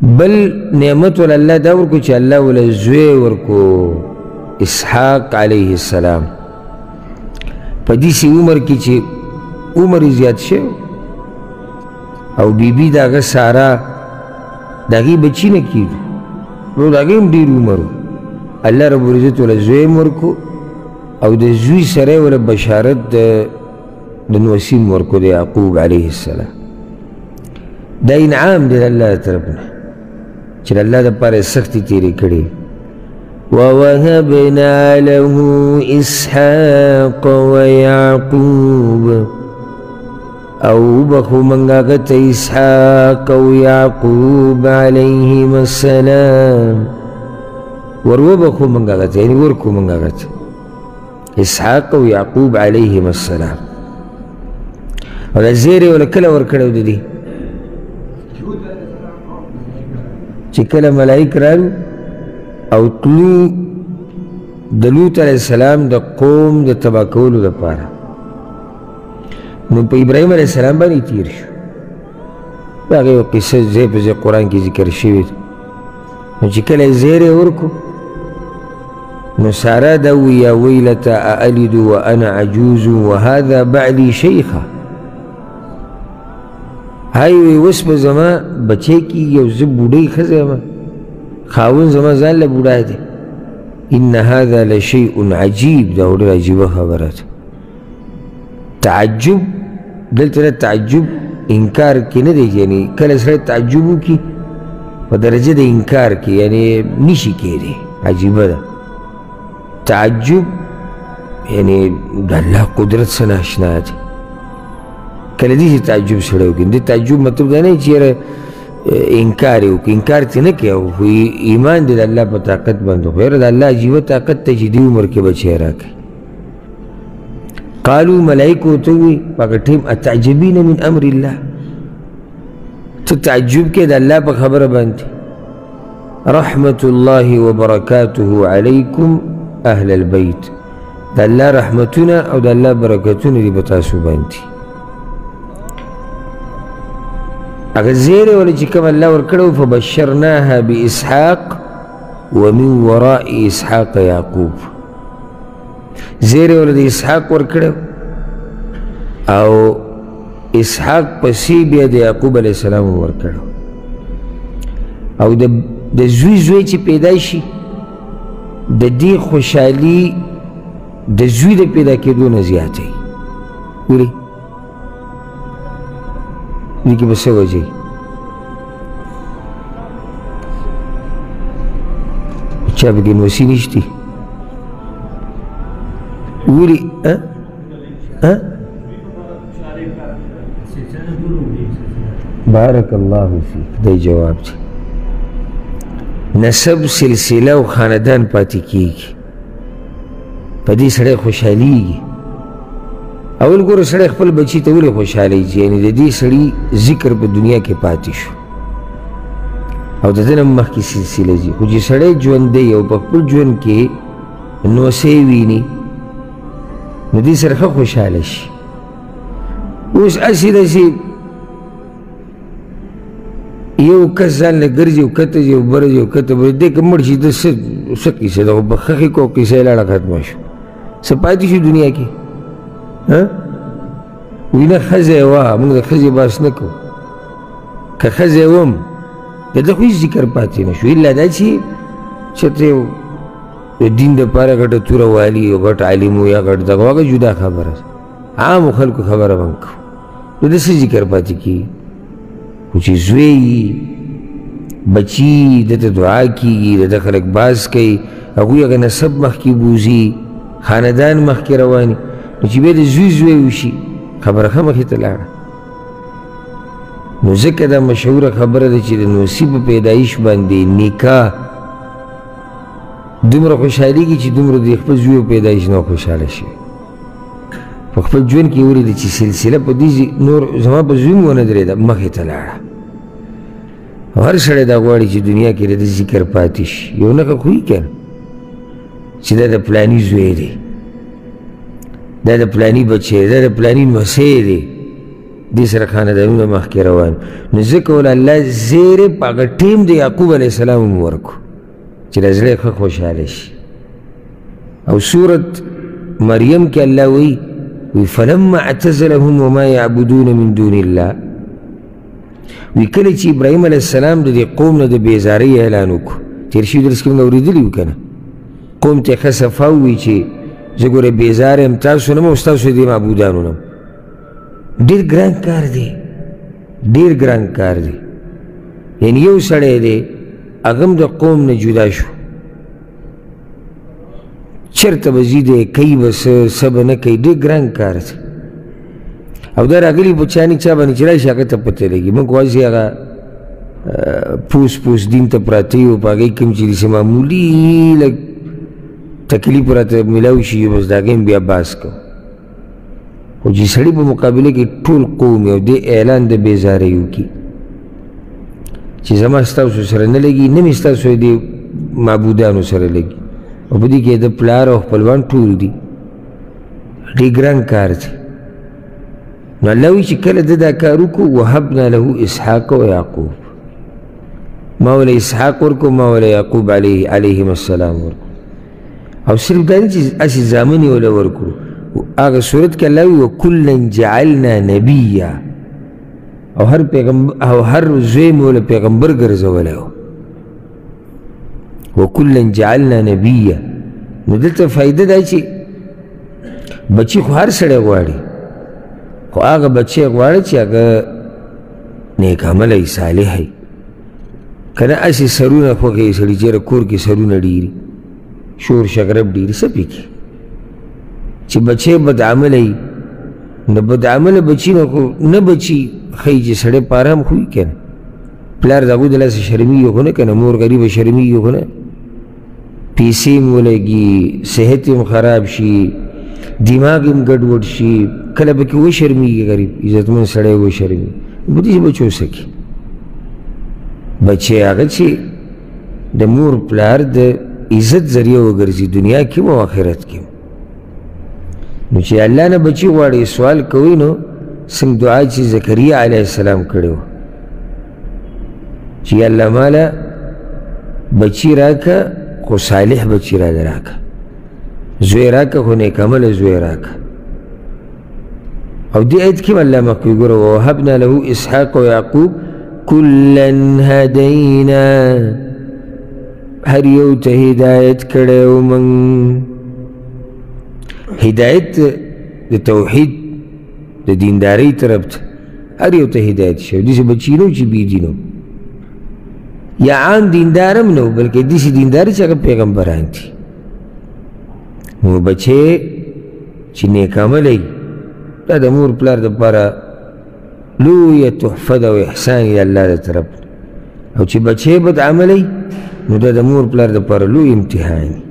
بل نعمت ول الله دا ورکو چې الله ول زوی ورکو اسحاق علیه السلام په دې عمر کې چې عمر زیات شو او بیبي د هغه ساره د هغې بچي نه کېږي نو د هغې هم ډېر عمر و الله رب العزت ول زوی هم ورکو او د زوی سره یې ول بشارت د نوسیم ورکو د یعقوب علیه السلام دا انعام دی د الله طرف نه چې د الله دپاره یې سختې تېرې کړې ووهبنا له اسحاق ويعقوب او بخو منگا غت اسحاق و یعقوب علیہم السلام ورو بخو منگا غت یعنی ورکو منگا غت اسحاق و یعقوب علیہم السلام او دا زیره ولا کله ورکړو د دې چې کله ملائک رالو او تلو د لوط علیه السلام د قوم د تباه کولو دپاره نو په ابراهیم علیه السلام باندې تیر شو د هغې یو قصه ځای په ځای قرآن کې ذکر شوې ده نو چې کله یې زیری ورکړو نو ساره دا وی یا ویلته االد وانا عجوز وهذا بعلي شیخه هاي وی اوس به زما بچی کېږي او زه بوډۍ ښځه یم خاوند زما ځان له بوډا دی ان هذا لشیء عجیب دا ډېره عجیبه خبره ده تعجب دلته نه تعجب انکار کې نه دی یعنی کله سړی تعجب وکړي په درجه د انکار کې یعنی نشي کېدی عجیبه ده تعجب یعنی د الله قدرت سره ناشنا دی کله دې چې تعجب سړی وکړي د تعجب مطلب دا نه چې یاره انکار یې وکړي انکار ترې نه کوي خو ایمان دی د الله په طاقت باندې خو یاره د الله عجیبه طاقت ته چې دې عمر کې بچی راکړي قالوا ملائکو ته وی په ټیم اتعجبین من امر الله ته تعجب کې د الله په خبره باندې رحمت الله وبرکاته علیکم اهل البیت د الله رحمتونه او د الله برکتونه دې په تاسو باندې هغه زیری ولا چې کوم الله ورکړو فبشرناها باسحاق ومن وراء اسحاق یعقوب زیری ولا د اسحاق ورکړو او اسحاق پسې بیا د یعقوب علیه السلام ورکړو او د زوی چې پیدا شي د دې خوشحالي د زوی د پیدا کېدو نه زیاته ګورئ دې کې به څه وجه چا پکې نوسي نشتي ولي بارک الله فیک دی جواب دی نسب سلسله او خاندان پاتې کیږي په دې سړی خوشحالیږي اول ګوره سړی خپل بچي ته ولې خوشحالیږي یعنې د دې سړي ذکر په دنیا کې پاتې شو او د ده نه مخکې سلسله ځي خو چې سړی ژوندی او په خپل ژوند کې نوسۍ ویني نو دې سره ښه خوشحاله شي اوس هسې داسې یو کس ځان له ګرځي او کته ځي او بره ځي او کته بره دې که مړ شي د څه کیسه ده خو په ښخې کو کیسه یې لاړه ختمه شو څه پاتې شو دنیا کې وی نه ښځه یې وه موږ د ښځې بحث نه کوو که ښځه یې وم د ده خو هېڅ ذکر پاتې نه شو الا دا چې چېرته یو د دین دپاره ګټه توره والي او ګټ عالم و یا ګټ دغه هغه جدا خبره ده عامو خلکو خبره به هم کوو نو د څه ذکر پاتې کېږي خو چې زوی بچي دته دعا کېږي دته خلک باز کوي هغوی هغه نسب مخکې بوځي خاندان مخکې رواني نو چې بیا د زوی وشي خبره ښه مخې ته لاړه نو ځکه دا مشهوره خبره ده چې د نوسي په پیدایش باندې نکاح دومره خوشحالېږي چې دومره د خپل زوی په پیدایش نه خوشحاله شي په خپل ژوند کې ولیده چې سلسله په دې نور زما په زوی م ونه درېده مخې ته لاړه هر سړی دا غواړي چې دنیا کې د ذکر پاتې شي یو نښه خو وي که نه چې دا د پلاني زوی دی دا د پلاني بچی دا د پلاني نوسی دی دې سره خاندانونه مخکې روان نو ځکه ول الله زیری په هغه ټیم د یعقوب علیه السلام هم ورکو چې د زړه ښه خوشحاله شي او سورت مریم کې الله وایي فلما اعتزلهم وما يعبدون من دون الله وی کله چې ابراهیم علیه السلام د دې قوم نه د بېزارۍ اعلان وکړو تېر شوي درس کې موږ اورېدلي وو که نه قوم ته یې ښه صفا ووایي چې زه ګوره بېزاره یم تاسو نه م او ستاسو دې معبودانو نه م ډېر ګران کار دی ډېر ګران کار دی یعنې یو سړی دی هغه هم د قوم نه جدا شو چېرته به ځي دی کوي به څه به نه کوي ډېر ګران کار دی او دا راغلي په چانې چا باندې چې راشي هغه ته پته لګي موږ واسې هغه پوس دین ته پراته یو په هغې کې هم چې داسې معمولي لږ تکلیف راته میلاو شي بس د هغې هم بیا باس کوو خو چې سړي په مقابله کې ټول قوم یو دې اعلان د بېزارۍ وکړي چې زما ستاسو سره نه لګي نه مې ستاسو دې معبودانو سره لګي او په دې کې د پلار او خپلوان ټول دي ډېر ګران کار دی نو الله وایي چې کله ده دا کار وکړو وهبنا له اسحاق و یعقوب ما وله اسحاق ورکړو ما وله یعقوب علیهم السلام ورکړو او صرف دا نه چې هسې زامن یې وله ورکړو هغه صورت کې الله وایي وکلا جعلنا نبیا او هر زوی مې وله پیغمبر ګرځولی و وکلا جعلنا نبیا نو دلته فایده دا چې بچي خو هر سړی غواړي خو هغه بچی غواړي چې هغه نیک عمله وي صالح وي که نه هسې سرونه خوښوي سړي چېرې کور کې سرونه ډېري شور شګرب ډېري څه پکې چې بچی بد عمله وي نو بد عمله بچي نه بچي ښایي چې سړی په ارام خو وي که نه پلار د هغوی د لاسه شرمېږي خو نه که نه مور غریبه شرمېږي خو نه پیسې هم ولګي صحت هم خراب شي دماغ هم ګډوډ شي کله به کې وشرمېږي غریب عزتمند سړی وشرمېږي په دې بچو څه کوي بچی هغه چې د مور پلار د عزت ذریعه وګرځي دنیا کې هم او آخرت کې هم نو چې الله نه بچي غواړي سوال کوي نو څنګه دعا چې زکریا علیه السلام کړې وه چې الله ماله بچي راکه خو صالح بچي راله راکه زوی راکه خو نیک عمله زوی راکه او دې آیت کې هم الله مخکې ګوره ووهبنا له اسحاق و یعقوب کلا هدینا هر یو ته هدایت کړی و موږ هدایت د توحید د دیندارۍ طرف ته هر یو ته هدایت شوی داسې بچي نه و چې بېدینه یا عام دیندار هم نه و بلکې داسې دیندار چې هغه پیغمبران دي نو بچی چې نیک عمله وي دا د مور پلار دپاره لویه تحفه ده او احسان یې د الله د طرف او چې بچی بد عمله وي نو دا د مور پلار دپاره لوی امتحان وي